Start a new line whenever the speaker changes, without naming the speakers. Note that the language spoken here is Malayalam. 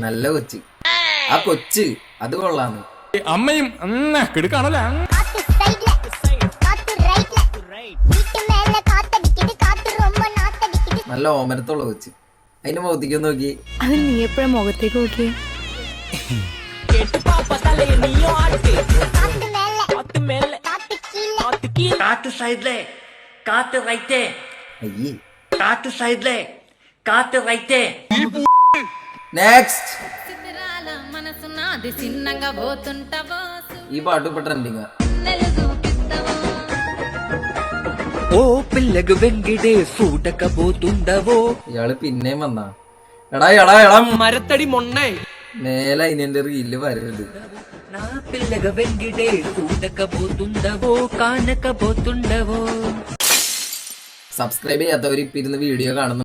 നല്ല കൊച്ച്. ആ കൊച്ച് അത് കൊള്ളാന്ന്.
അമ്മയും കിടക്കാണല്ലേ.
നല്ല ഓമനത്തുള്ള കൊച്ച്. അതിന്റെ മുഖത്തേക്ക് നോക്കി.
അത് നീ എപ്പോഴും മുഖത്തേക്ക് നോക്കിയേ.
ഈ പാട്ട് ഇപ്പൊ ട്രെൻഡിങ്.
ఓ పిల్లగు వెంగిడే సూటకబోతుండవో.
ഇയാള് പിന്നെയും വന്നാ. എടാ എടാ എടാ
മരത്തടി മൊണ്ണേ,
മേലെ അതിന്റെ റീല് വരരുത്.
నా పిల్లగ వెంగిడే సూటకబోతుండవో కానకబోతుండవో.
സബ്സ്ക്രൈബ് ചെയ്യാത്തവർ ഇപ്പൊ ഇരുന്ന് വീഡിയോ കാണുന്നു.